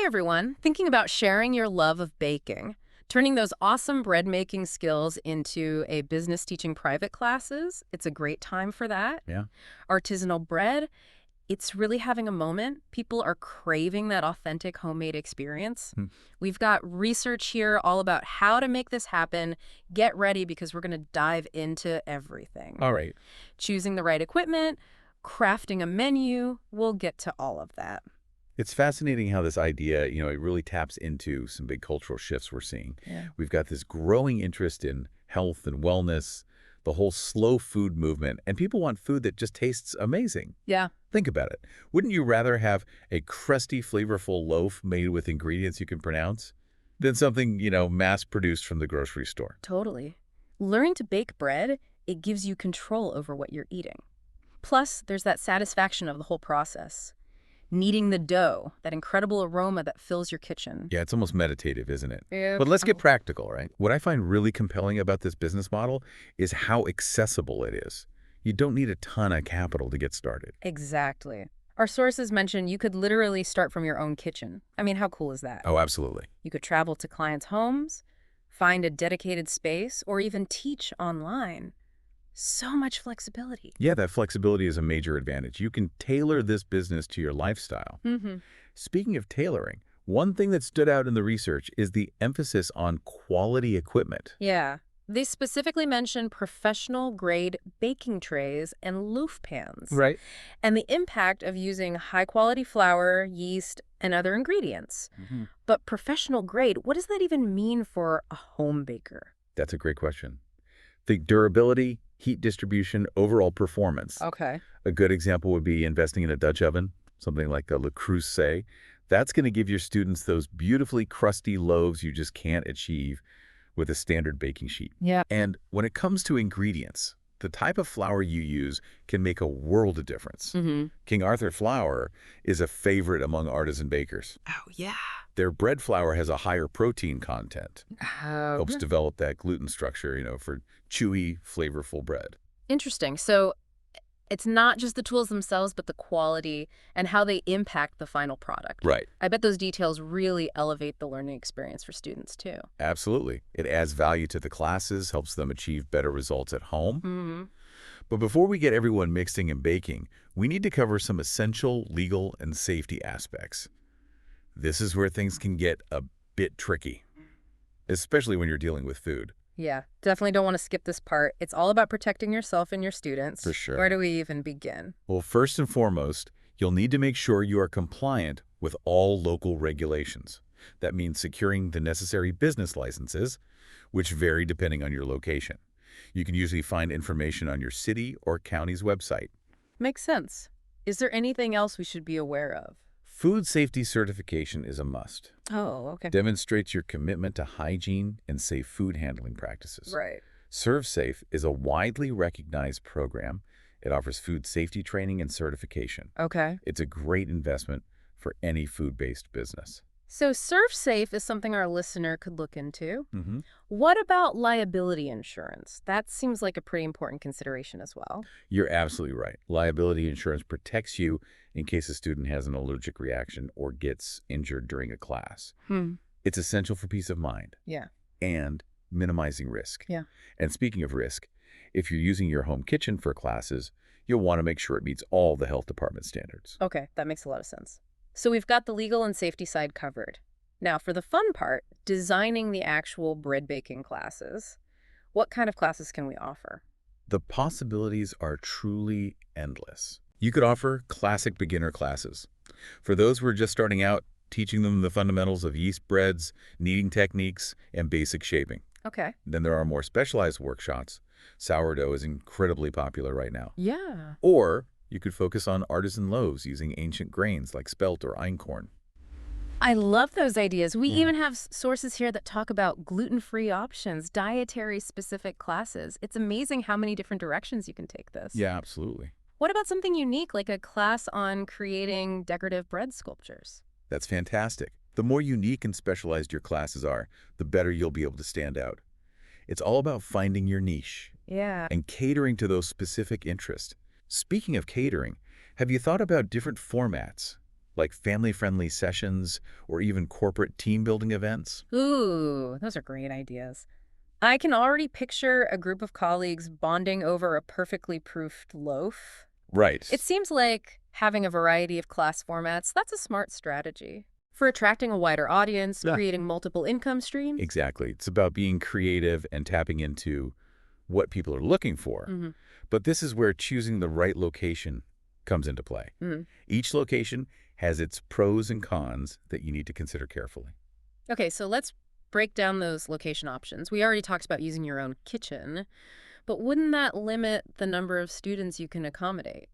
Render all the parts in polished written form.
Hey everyone, thinking about sharing your love of baking, turning those awesome bread making skills into a business teaching private classes. It's a great time for that. Yeah. Artisanal bread, it's really having a moment. People are craving that authentic homemade experience. Hmm. We've got research here all about how to make this happen. Get ready because we're going to dive into everything. All right. Choosing the right equipment, crafting a menu, we'll get to all of that. It's fascinating how this idea, it really taps into some big cultural shifts we're seeing. Yeah. We've got this growing interest in health and wellness, the whole slow food movement, and people want food that just tastes amazing. Yeah, Think about it. Wouldn't you rather have a crusty, flavorful loaf made with ingredients you can pronounce than something, mass-produced from the grocery store? totally. Learning to bake bread, it gives you control over what you're eating. Plus, there's that satisfaction of the whole process. Kneading the dough, that incredible aroma that fills your kitchen. Yeah, it's almost meditative, isn't it? Yep. But let's get practical, right? What I find really compelling about this business model is how accessible it is. You don't need a ton of capital to get started. Exactly. Our sources mention you could literally start from your own kitchen. I mean, how cool is that? Oh, absolutely. You could travel to clients' homes, find a dedicated space, or even teach online. So much flexibility. Yeah, that flexibility is a major advantage. You can tailor this business to your lifestyle. Mm-hmm. Speaking of tailoring, one thing that stood out in the research is the emphasis on quality equipment. Yeah. They specifically mention professional-grade baking trays and loaf pans, Right. and the impact of using high-quality flour, yeast, and other ingredients. Hmm. But professional grade, what does that even mean for a home baker? That's a great question. Think durability, heat distribution, overall performance. Okay. A good example would be investing in a Dutch oven, something like a lucrative. That's going to give your students those beautifully crusty loaves you just can't achieve with a standard baking sheet. Yeah. And when it comes to ingredients, the type of flour you use can make a world of difference. Mm-hmm. King Arthur flour is a favorite among artisan bakers. Oh, yeah. Their bread flour has a higher protein content, Oh, helps develop that gluten structure, for chewy, flavorful bread. interesting. So it's not just the tools themselves, but the quality and how they impact the final product. Right. I bet those details really elevate the learning experience for students, too. Absolutely. It adds value to the classes, helps them achieve better results at home. Mm-hmm. But before we get everyone mixing and baking, we need to cover some essential legal and safety aspects. This is where things can get a bit tricky, especially when you're dealing with food. Yeah, definitely don't want to skip this part. It's all about protecting yourself and your students. For sure. Where do we even begin? Well, first and foremost, you'll need to make sure you are compliant with all local regulations. That means securing the necessary business licenses, which vary depending on your location. You can usually find information on your city or county's website. Makes sense. Is there anything else we should be aware of? Food safety certification is a must. Oh, okay. Demonstrates your commitment to hygiene and safe food handling practices. Right. ServeSafe is a widely recognized program. It offers food safety training and certification. Okay. It's a great investment for any food-based business. So ServeSafe is something our listener could look into. Mm-hmm. What about liability insurance? That seems like a pretty important consideration as well. You're absolutely right. Liability insurance protects you in case a student has an allergic reaction or gets injured during a class. It's essential for peace of mind Yeah. and minimizing risk. Yeah. And speaking of risk, if you're using your home kitchen for classes, you'll want to make sure it meets all the health department standards. Okay, that makes a lot of sense. So we've got the legal and safety side covered. Now, for the fun part, designing the actual bread baking classes. What kind of classes can we offer? The possibilities are truly endless. You could offer classic beginner classes. For those who are just starting out, teaching them the fundamentals of yeast breads, kneading techniques, and basic shaping. Okay. Then there are more specialized workshops. Sourdough is incredibly popular right now. Yeah. Or you could focus on artisan loaves using ancient grains like spelt or einkorn. I love those ideas. We Yeah. even have sources here that talk about gluten-free options, dietary-specific classes. It's amazing how many different directions you can take this. Yeah, absolutely. What about something unique like a class on creating decorative bread sculptures? That's fantastic. The more unique and specialized your classes are, the better you'll be able to stand out. It's all about finding your niche Yeah. and catering to those specific interests. Speaking of catering, have you thought about different formats? like family-friendly sessions or even corporate team-building events. Ooh, those are great ideas. I can already picture a group of colleagues bonding over a perfectly proofed loaf. It Right. seems like having a variety of class formats, that's a smart strategy. For attracting a wider audience, Yeah. creating multiple income streams. Exactly. It's about being creative and tapping into what people are looking for. Mm-hmm. But this is where choosing the right location comes into play. Mm-hmm. Each location has its pros and cons that you need to consider carefully. Okay, so let's break down those location options. We already talked about using your own kitchen, but wouldn't that limit the number of students you can accommodate?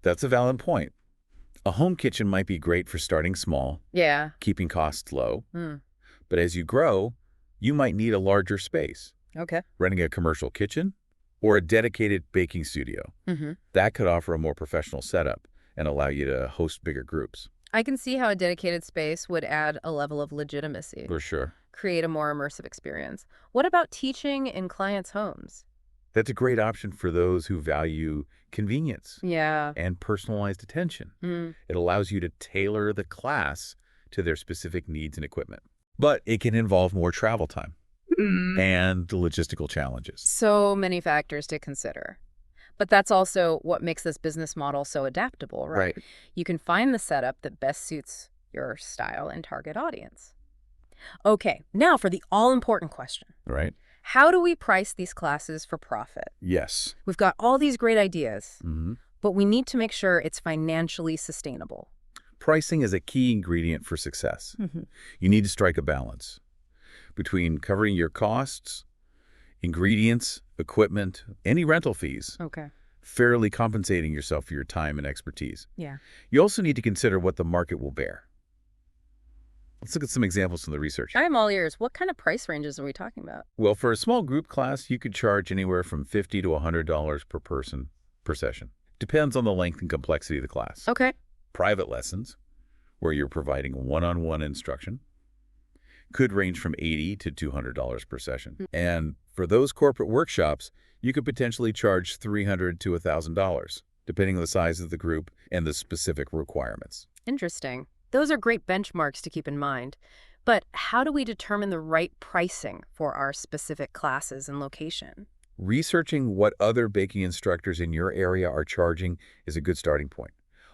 That's a valid point. A home kitchen might be great for starting small, Yeah. keeping costs low, Mm. but as you grow, you might need a larger space, Okay. renting a commercial kitchen or a dedicated baking studio. Mm-hmm. That could offer a more professional setup and allow you to host bigger groups. I can see how a dedicated space would add a level of legitimacy, For sure. create a more immersive experience. What about teaching in clients' homes? That's a great option for those who value convenience Yeah. and personalized attention. Mm. It allows you to tailor the class to their specific needs and equipment. But it can involve more travel time and logistical challenges. So many factors to consider. But that's also what makes this business model so adaptable, right? Right. You can find the setup that best suits your style and target audience. Okay, now for the all-important question. Right? How do we price these classes for profit? Yes. We've got all these great ideas, hmm but we need to make sure it's financially sustainable. Pricing is a key ingredient for success. Mm-hmm. You need to strike a balance between covering your costs, ingredients, equipment, any rental fees, Okay. fairly compensating yourself for your time and expertise. Yeah. You also need to consider what the market will bear. Let's look at some examples from the research. I'm all ears. What kind of price ranges are we talking about? Well, for a small group class, you could charge anywhere from $50 to $100 per person per session. Depends on the length and complexity of the class. Okay. Private lessons, where you're providing one-on-one instruction, could range from $80 to $200 per session. And for those corporate workshops, you could potentially charge $300 to $1,000, depending on the size of the group and the specific requirements. Interesting. Those are great benchmarks to keep in mind. But how do we determine the right pricing for our specific classes and location? Researching what other baking instructors in your area are charging is a good starting point.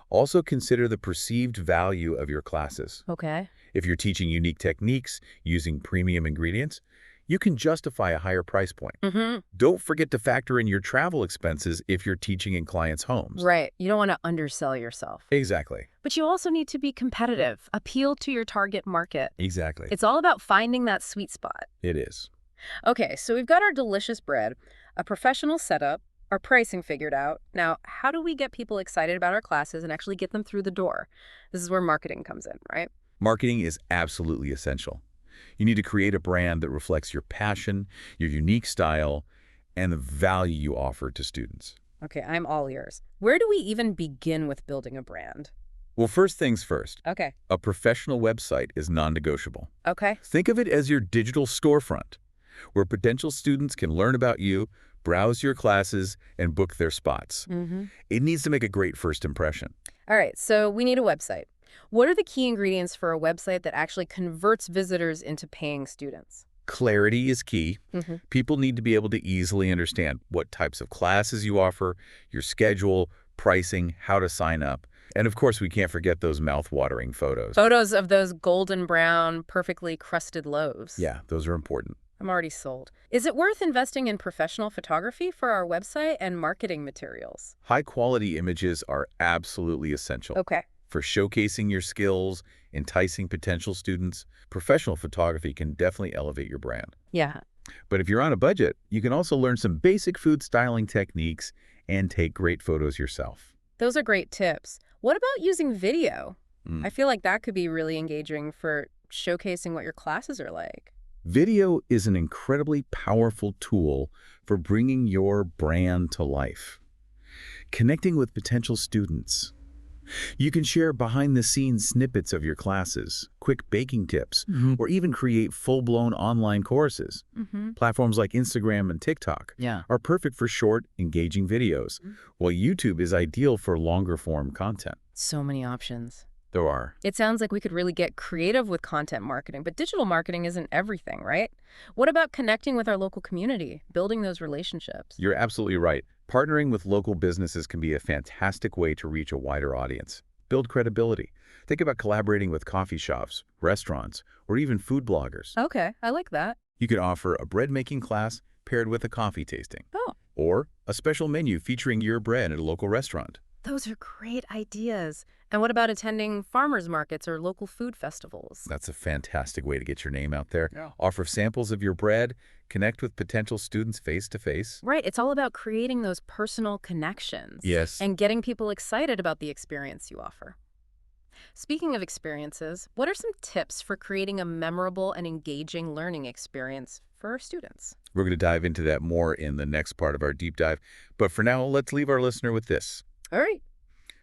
Also consider the perceived value of your classes. Okay. If you're teaching unique techniques using premium ingredients, you can justify a higher price point. Mm-hmm. Don't forget to factor in your travel expenses if you're teaching in clients' homes. Right. You don't want to undersell yourself. Exactly. But you also need to be competitive, appeal to your target market. Exactly. It's all about finding that sweet spot. It is. Okay, so we've got our delicious bread, a professional setup, our pricing figured out. Now, how do we get people excited about our classes and actually get them through the door? This is where marketing comes in, right? Marketing is absolutely essential. You need to create a brand that reflects your passion, your unique style, and the value you offer to students. Okay, I'm all ears. Where do we even begin with building a brand? Well, first things first, Okay. a professional website is non-negotiable. Okay. Think of it as your digital storefront, where potential students can learn about you, browse your classes, and book their spots. Mm-hmm. It needs to make a great first impression. All right, so we need a website. What are the key ingredients for a website that actually converts visitors into paying students? Clarity is key. Mm-hmm. People need to be able to easily understand what types of classes you offer, your schedule, pricing, how to sign up. And of course, we can't forget those mouth-watering photos. Photos of those golden brown, perfectly crusted loaves. Yeah, those are important. I'm already sold. Is it worth investing in professional photography for our website and marketing materials? High-quality images are absolutely essential. Okay. For showcasing your skills, enticing potential students, professional photography can definitely elevate your brand. Yeah. But if you're on a budget, you can also learn some basic food styling techniques and take great photos yourself. Those are great tips. What about using video? Mm. I feel like that could be really engaging for showcasing what your classes are like. Video is an incredibly powerful tool for bringing your brand to life. Connecting with potential students. You can share behind-the-scenes snippets of your classes, quick baking tips, or even create full-blown online courses. Mm-hmm. Platforms like Instagram and TikTok Yeah. are perfect for short, engaging videos, while YouTube is ideal for longer-form content. So many options. There are. It sounds like we could really get creative with content marketing, but digital marketing isn't everything, right? What about connecting with our local community, building those relationships? You're absolutely right. Partnering with local businesses can be a fantastic way to reach a wider audience. Build credibility. Think about collaborating with coffee shops, restaurants, or even food bloggers. Okay, I like that. You could offer a bread-making class paired with a coffee tasting, Oh, or a special menu featuring your bread at a local restaurant. those are great ideas. And what about attending farmers markets or local food festivals? That's a fantastic way to get your name out there. Yeah. Offer samples of your bread, connect with potential students face-to-face. Right, it's all about creating those personal connections Yes. and getting people excited about the experience you offer. Speaking of experiences, what are some tips for creating a memorable and engaging learning experience for our students? We're going to dive into that more in the next part of our deep dive. But for now, let's leave our listener with this. All right.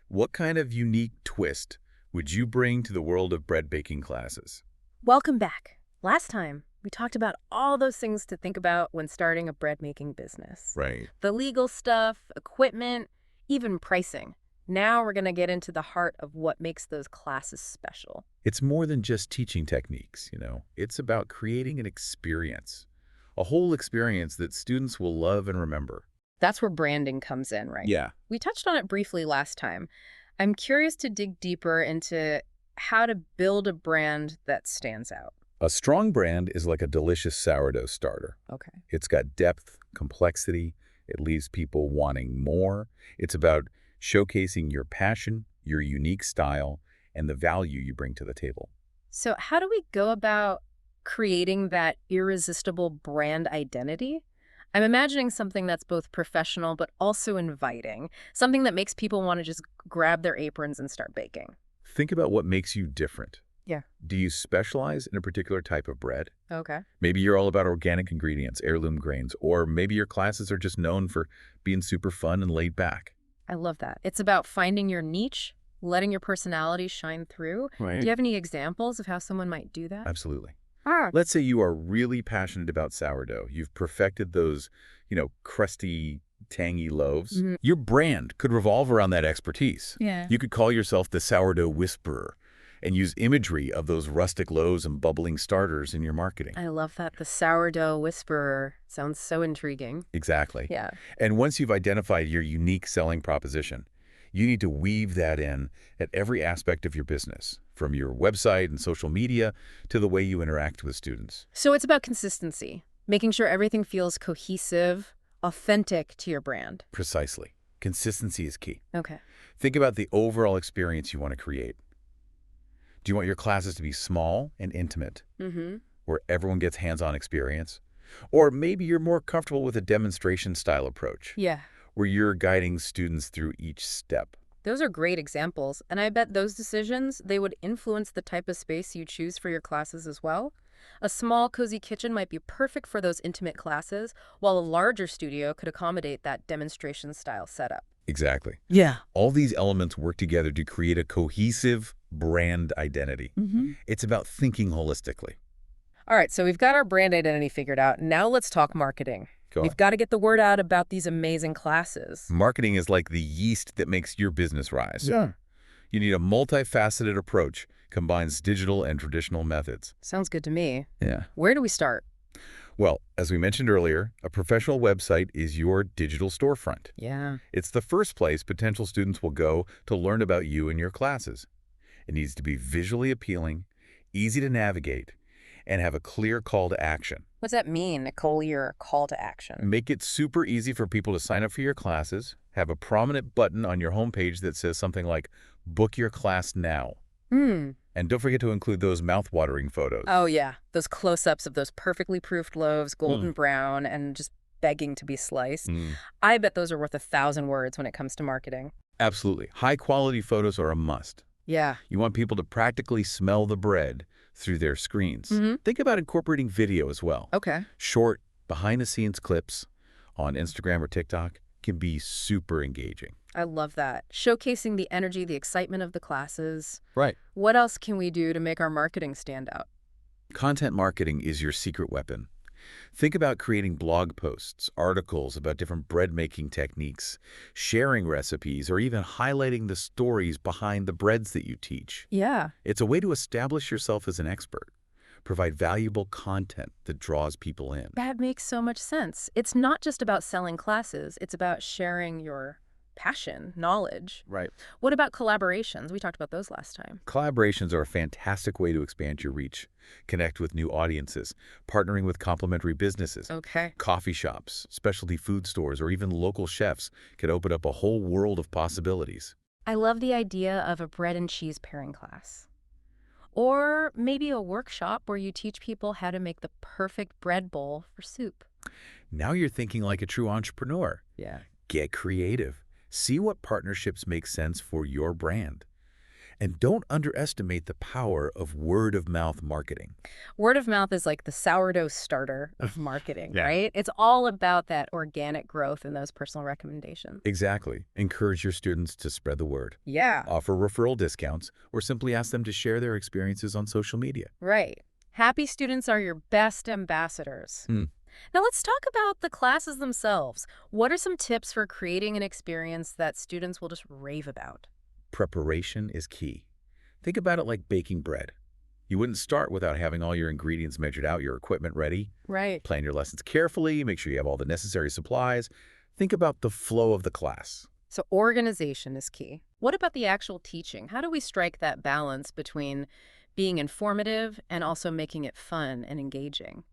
What kind of unique twist would you bring to the world of bread baking classes? Welcome back. Last time, we talked about all those things to think about when starting a bread making business. Right. The legal stuff, equipment, even pricing. Now we're going to get into the heart of what makes those classes special. It's more than just teaching techniques, you know. It's about creating an experience, a whole experience that students will love and remember. That's where branding comes in, right? Yeah. We touched on it briefly last time. I'm curious to dig deeper into how to build a brand that stands out. A strong brand is like a delicious sourdough starter. Okay. It's got depth, complexity. It leaves people wanting more. It's about showcasing your passion, your unique style, and the value you bring to the table. So how do we go about creating that irresistible brand identity? I'm imagining something that's both professional but also inviting, something that makes people want to just grab their aprons and start baking. Think about what makes you different. Yeah. Do you specialize in a particular type of bread? Okay. Maybe you're all about organic ingredients, heirloom grains, or maybe your classes are just known for being super fun and laid back. I love that. It's about finding your niche, letting your personality shine through. Right. Do you have any examples of how someone might do that? Absolutely. Ah. Let's say you are really passionate about sourdough. You've perfected those, crusty, tangy loaves. Mhm. Your brand could revolve around that expertise. Yeah. You could call yourself the sourdough whisperer and use imagery of those rustic loaves and bubbling starters in your marketing. I love that. The sourdough whisperer sounds so intriguing. Exactly. Yeah. And once you've identified your unique selling proposition, you need to weave that in at every aspect of your business, from your website and social media to the way you interact with students. So it's about consistency, making sure everything feels cohesive, authentic to your brand. Precisely. Consistency is key. Okay. Think about the overall experience you want to create. Do you want your classes to be small and intimate, Mm-hmm. where everyone gets hands-on experience? Or maybe you're more comfortable with a demonstration style approach, Yeah. where you're guiding students through each step. Those are great examples, and I bet those decisions, they would influence the type of space you choose for your classes as well. A small, cozy kitchen might be perfect for those intimate classes, while a larger studio could accommodate that demonstration-style setup. Exactly. Yeah. All these elements work together to create a cohesive brand identity. Mm-hmm. It's about thinking holistically. All right, so we've got our brand identity figured out. Now let's talk marketing. Go on. We've got to get the word out about these amazing classes. Marketing is like the yeast that makes your business rise. Yeah. You need a multifaceted approach, combines digital and traditional methods. Sounds good to me. Yeah. Where do we start? Well, as we mentioned earlier, a professional website is your digital storefront. Yeah. It's the first place potential students will go to learn about you and your classes. It needs to be visually appealing, easy to navigate, and have a clear call to action. What's that mean, a clear call to action? Make it super easy for people to sign up for your classes. Have a prominent button on your homepage that says something like, "Book your class now." Hmm. And don't forget to include those mouth-watering photos. Oh, yeah. Those close-ups of those perfectly proofed loaves, golden brown, and just begging to be sliced. Mm. I bet those are worth 1,000 words when it comes to marketing. Absolutely. High-quality photos are a must. Yeah. You want people to practically smell the bread through their screens. Mm-hmm. Think about incorporating video as well. Okay. Short, behind-the-scenes clips on Instagram or TikTok can be super engaging. I love that. Showcasing the energy, the excitement of the classes. Right. What else can we do to make our marketing stand out? Content marketing is your secret weapon. Think about creating blog posts, articles about different bread-making techniques, sharing recipes, or even highlighting the stories behind the breads that you teach. Yeah. It's a way to establish yourself as an expert, provide valuable content that draws people in. That makes so much sense. It's not just about selling classes, it's about sharing your passion, knowledge. Right. What about collaborations? We talked about those last time. Collaborations are a fantastic way to expand your reach, connect with new audiences, partnering with complementary businesses. Okay. Coffee shops, specialty food stores, or even local chefs can open up a whole world of possibilities. I love the idea of a bread and cheese pairing class. Or maybe a workshop where you teach people how to make the perfect bread bowl for soup. Now you're thinking like a true entrepreneur. Yeah. Get creative. See what partnerships make sense for your brand. And don't underestimate the power of word-of-mouth marketing. Word of mouth is like the sourdough starter of marketing, Yeah. right? It's all about that organic growth and those personal recommendations. Exactly. Encourage your students to spread the word. Yeah. Offer referral discounts, or simply ask them to share their experiences on social media. Right. Happy students are your best ambassadors. Hmm. Now let's talk about the classes themselves. What are some tips for creating an experience that students will just rave about? Preparation is key. Think about it like baking bread. You wouldn't start without having all your ingredients measured out, your equipment ready. Right. Plan your lessons carefully, make sure you have all the necessary supplies. Think about the flow of the class. So organization is key. What about the actual teaching? How do we strike that balance between being informative and also making it fun and engaging?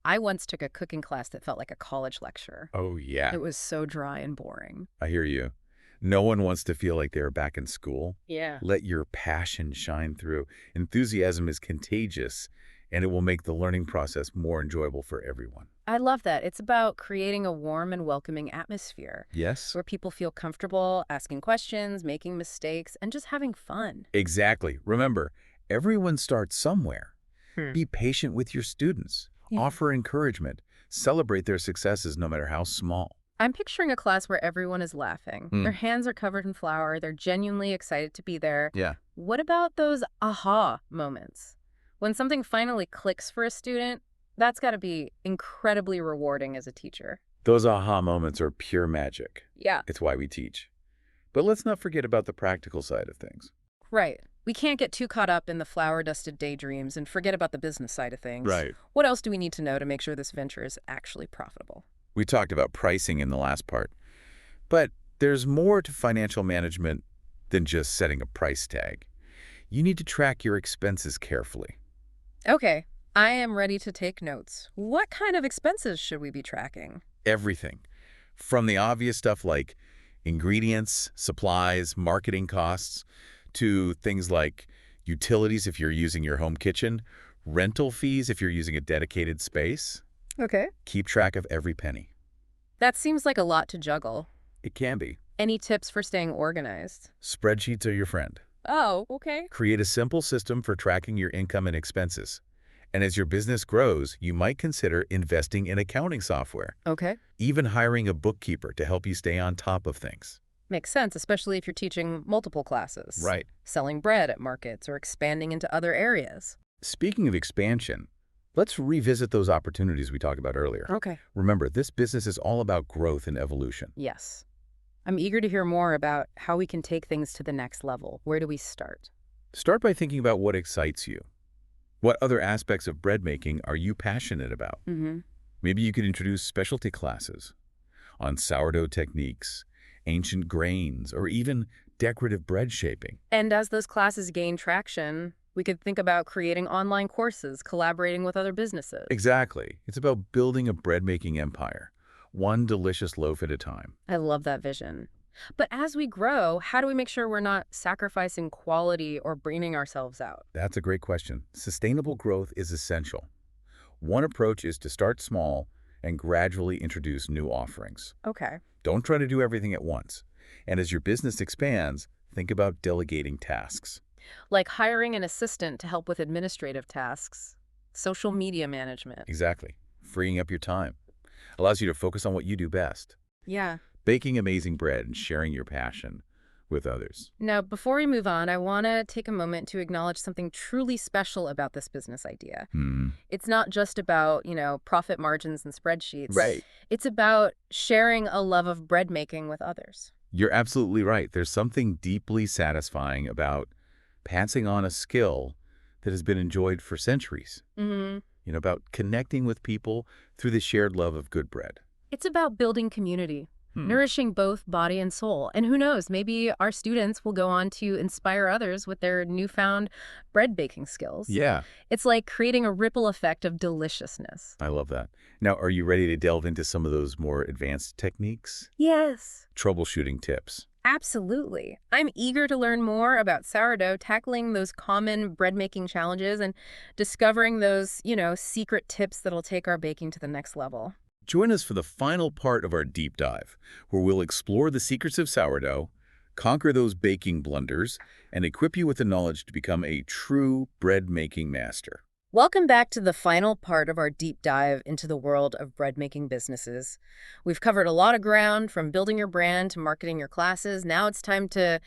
I once took a cooking class that felt like a college lecture. Oh, yeah. It was so dry and boring. I hear you. No one wants to feel like they're back in school. Yeah. Let your passion shine through. Enthusiasm is contagious, and it will make the learning process more enjoyable for everyone. I love that. It's about creating a warm and welcoming atmosphere Yes? where people feel comfortable asking questions, making mistakes, and just having fun. Exactly. Remember, everyone starts somewhere. Hmm. Be patient with your students. Yeah. Offer encouragement. Celebrate their successes no matter how small. I'm picturing a class where everyone is laughing. Hmm. Their hands are covered in flour. They're genuinely excited to be there. Yeah. What about those aha moments? When something finally clicks for a student, that's got to be incredibly rewarding as a teacher. Those aha moments are pure magic. Yeah. It's why we teach. But let's not forget about the practical side of things. Right. We can't get too caught up in the flower-dusted daydreams and forget about the business side of things. Right. What else do we need to know to make sure this venture is actually profitable? We talked about pricing in the last part. But there's more to financial management than just setting a price tag. You need to track your expenses carefully. Okay, I am ready to take notes. What kind of expenses should we be tracking? Everything. From the obvious stuff like ingredients, supplies, marketing costs, to things like utilities if you're using your home kitchen, rental fees if you're using a dedicated space. Okay. Keep track of every penny. That seems like a lot to juggle. It can be. Any tips for staying organized? Spreadsheets are your friend. Oh, okay. Create a simple system for tracking your income and expenses. And as your business grows, you might consider investing in accounting software, Okay. even hiring a bookkeeper to help you stay on top of things. Makes sense, especially if you're teaching multiple classes. Right. Selling bread at markets or expanding into other areas. Speaking of expansion, let's revisit those opportunities we talked about earlier. Okay. Remember, this business is all about growth and evolution. Yes. I'm eager to hear more about how we can take things to the next level. Where do we start? Start by thinking about what excites you. What other aspects of bread making are you passionate about? Mm-hmm. Maybe you could introduce specialty classes on sourdough techniques, ancient grains, or even decorative bread shaping. And as those classes gain traction, we could think about creating online courses, collaborating with other businesses. Exactly. It's about building a bread-making empire, one delicious loaf at a time. I love that vision. But as we grow, how do we make sure we're not sacrificing quality or burning ourselves out? That's a great question. Sustainable growth is essential. One approach is to start small and gradually introduce new offerings. Okay. Don't try to do everything at once. And as your business expands, think about delegating tasks. Like hiring an assistant to help with administrative tasks, social media management. Exactly. Freeing up your time allows you to focus on what you do best. Yeah. Baking amazing bread and sharing your passion with others. Now, before we move on, I want to take a moment to acknowledge something truly special about this business idea. Hmm. It's not just about, profit margins and spreadsheets. Right. It's about sharing a love of bread making with others. You're absolutely right. There's something deeply satisfying about passing on a skill that has been enjoyed for centuries. Hmm. About connecting with people through the shared love of good bread. It's about building community, Hmm. nourishing both body and soul. And who knows, maybe our students will go on to inspire others with their newfound bread baking skills. Yeah, It's like creating a ripple effect of deliciousness. I love that. Now, are you ready to delve into some of those more advanced techniques? Yes. Troubleshooting tips. Absolutely. I'm eager to learn more about sourdough, tackling those common bread making challenges and discovering those, secret tips that'll take our baking to the next level. Join us for the final part of our deep dive, where we'll explore the secrets of sourdough, conquer those baking blunders, and equip you with the knowledge to become a true bread-making master. Welcome back to the final part of our deep dive into the world of bread making businesses. We've covered a lot of ground from building your brand to marketing your classes. Now it's time to,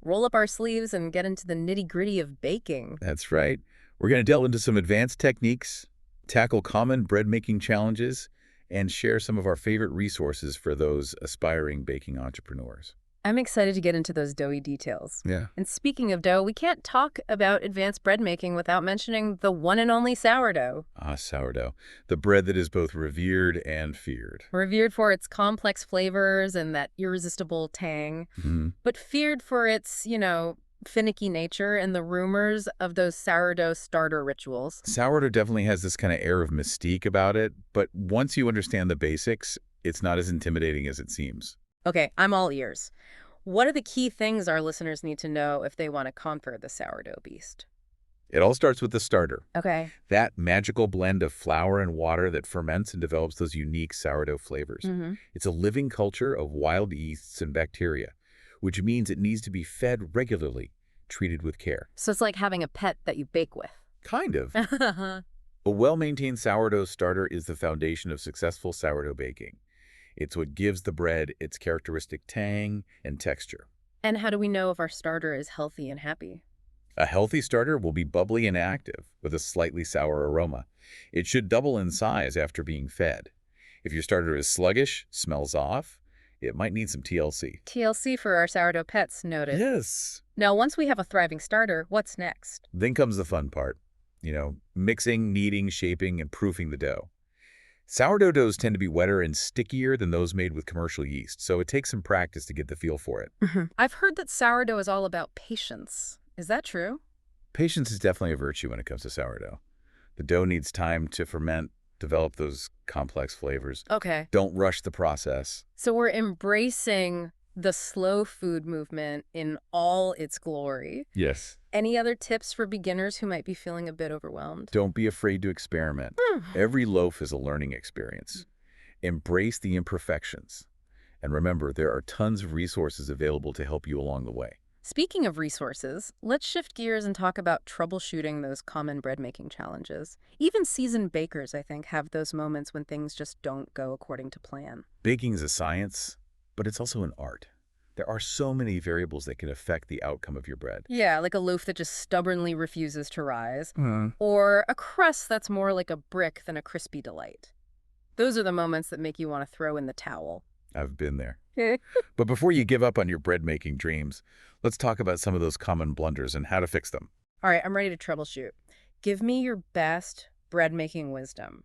roll up our sleeves and get into the nitty-gritty of baking. That's right. We're going to delve into some advanced techniques, tackle common bread-making challenges, and share some of our favorite resources for those aspiring baking entrepreneurs. I'm excited to get into those doughy details. Yeah. And speaking of dough, we can't talk about advanced bread making without mentioning the one and only sourdough. Ah, sourdough, the bread that is both revered and feared. Revered for its complex flavors and that irresistible tang, Mhm. but feared for its, finicky nature and the rumors of those sourdough starter rituals. Sourdough definitely has this kind of air of mystique about it, but once you understand the basics, it's not as intimidating as it seems. Okay, I'm all ears. What are the key things our listeners need to know if they want to conquer the sourdough beast? It all starts with the starter, Okay. that magical blend of flour and water that ferments and develops those unique sourdough flavors. Mm-hmm. It's a living culture of wild yeasts and bacteria, which means it needs to be fed regularly, treated with care. So it's like having a pet that you bake with. Kind of. A well-maintained sourdough starter is the foundation of successful sourdough baking. It's what gives the bread its characteristic tang and texture. And how do we know if our starter is healthy and happy? A healthy starter will be bubbly and active, with a slightly sour aroma. It should double in size after being fed. If your starter is sluggish, smells off, it might need some TLC. TLC for our sourdough pets, noted. Yes. Now, once we have a thriving starter, what's next? Then comes the fun part. Mixing, kneading, shaping, and proofing the dough. Sourdough doughs tend to be wetter and stickier than those made with commercial yeast, so it takes some practice to get the feel for it. I've heard that sourdough is all about patience. Is that true? Patience is definitely a virtue when it comes to sourdough. The dough needs time to ferment, develop those complex flavors. Okay. Don't rush the process. So we're embracing the slow food movement in all its glory. Yes. Any other tips for beginners who might be feeling a bit overwhelmed? Don't be afraid to experiment. Every loaf is a learning experience. Embrace the imperfections. And remember, there are tons of resources available to help you along the way. Speaking of resources, let's shift gears and talk about troubleshooting those common bread-making challenges. Even seasoned bakers, I think, have those moments when things just don't go according to plan. Baking is a science, but it's also an art. There are so many variables that can affect the outcome of your bread. Yeah, like a loaf that just stubbornly refuses to rise, or a crust that's more like a brick than a crispy delight. Those are the moments that make you want to throw in the towel. I've been there. But before you give up on your bread-making dreams, let's talk about some of those common blunders and how to fix them. All right, I'm ready to troubleshoot. Give me your best bread-making wisdom.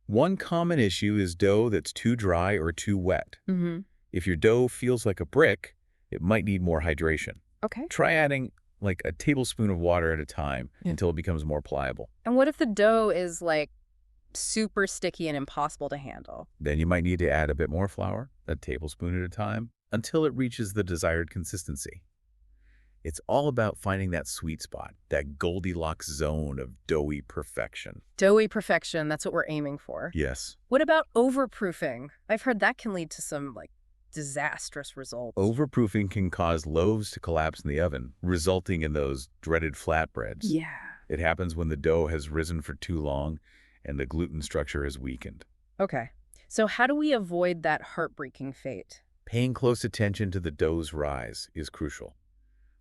One common issue is dough that's too dry or too wet. Mm-hmm. If your dough feels like a brick, it might need more hydration. Okay. Try adding like a tablespoon of water at a time until it becomes more pliable. And what if the dough is like super sticky and impossible to handle? Then you might need to add a bit more flour, a tablespoon at a time, until it reaches the desired consistency. It's all about finding that sweet spot, that Goldilocks zone of doughy perfection. Doughy perfection, that's what we're aiming for. Yes. What about overproofing? I've heard that can lead to some disastrous results. Overproofing can cause loaves to collapse in the oven, resulting in those dreaded flatbreads. Yeah. It happens when the dough has risen for too long and the gluten structure has weakened. Okay. So how do we avoid that heartbreaking fate? Paying close attention to the dough's rise is crucial.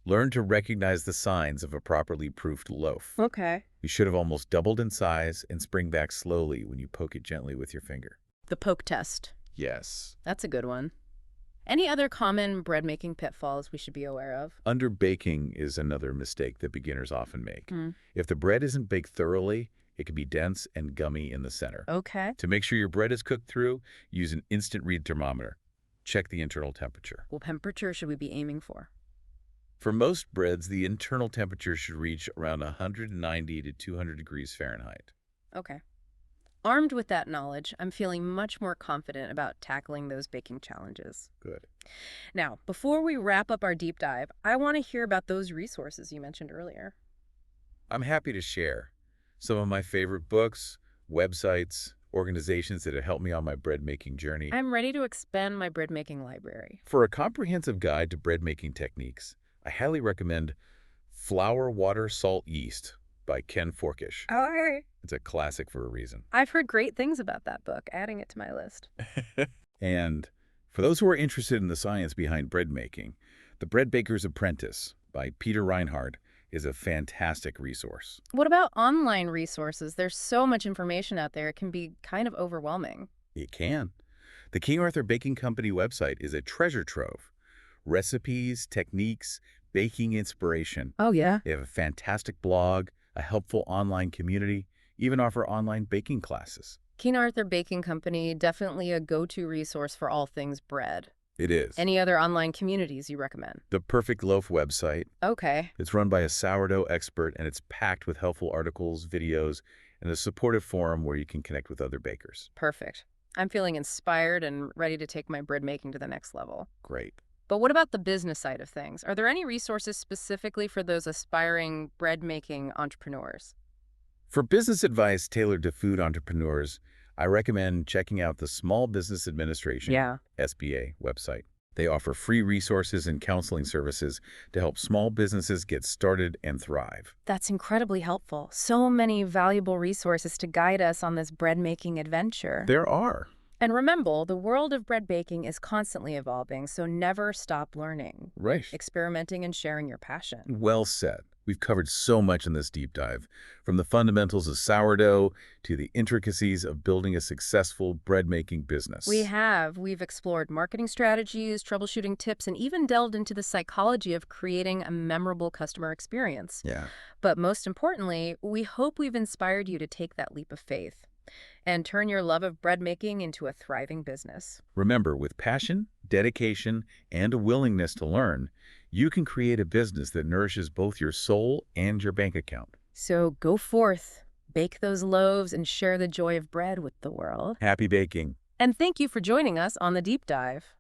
Learn to recognize the signs of a properly proofed loaf. Okay. You should have almost doubled in size and spring back slowly when you poke it gently with your finger. The poke test. Yes. That's a good one. Any other common bread making pitfalls we should be aware of? Underbaking is another mistake that beginners often make. If the bread isn't baked thoroughly, it can be dense and gummy in the center. Okay. To make sure your bread is cooked through, use an instant read thermometer. Check the internal temperature. What temperature should we be aiming for? For most breads, the internal temperature should reach around 190 to 200 degrees Fahrenheit. Okay. Armed with that knowledge, I'm feeling much more confident about tackling those baking challenges. Good. Now, before we wrap up our deep dive, I want to hear about those resources you mentioned earlier. I'm happy to share some of my favorite books, websites, organizations that have helped me on my bread making journey. I'm ready to expand my bread making library. For a comprehensive guide to bread making techniques, I highly recommend Flour, Water, Salt, Yeast by Ken Forkish. Oh, It's a classic for a reason. I've heard great things about that book, adding it to my list. And for those who are interested in the science behind bread making, The Bread Baker's Apprentice by Peter Reinhardt is a fantastic resource. What about online resources? There's so much information out there, it can be kind of overwhelming. It can. The King Arthur Baking Company website is a treasure trove. Recipes, techniques, baking inspiration. Oh, yeah? They have a fantastic blog, a helpful online community, even offer online baking classes. King Arthur Baking Company, definitely a go-to resource for all things bread. It is. Any other online communities you recommend? The Perfect Loaf website. Okay. It's run by a sourdough expert, and it's packed with helpful articles, videos, and a supportive forum where you can connect with other bakers. Perfect. I'm feeling inspired and ready to take my bread making to the next level. Great. But what about the business side of things? Are there any resources specifically for those aspiring bread making entrepreneurs? For business advice tailored to food entrepreneurs, I recommend checking out the Small Business Administration (SBA) website. They offer free resources and counseling services to help small businesses get started and thrive. That's incredibly helpful. So many valuable resources to guide us on this bread making adventure. There are. And remember, the world of bread baking is constantly evolving, so never stop learning, Right. experimenting, and sharing your passion. Well said. We've covered so much in this deep dive, from the fundamentals of sourdough to the intricacies of building a successful bread-making business. We've explored marketing strategies, troubleshooting tips, and even delved into the psychology of creating a memorable customer experience. Yeah. But most importantly, we hope we've inspired you to take that leap of faith and turn your love of bread making into a thriving business. Remember, with passion, dedication, and a willingness to learn, you can create a business that nourishes both your soul and your bank account. So go forth, bake those loaves, and share the joy of bread with the world. Happy baking! And thank you for joining us on the Deep Dive.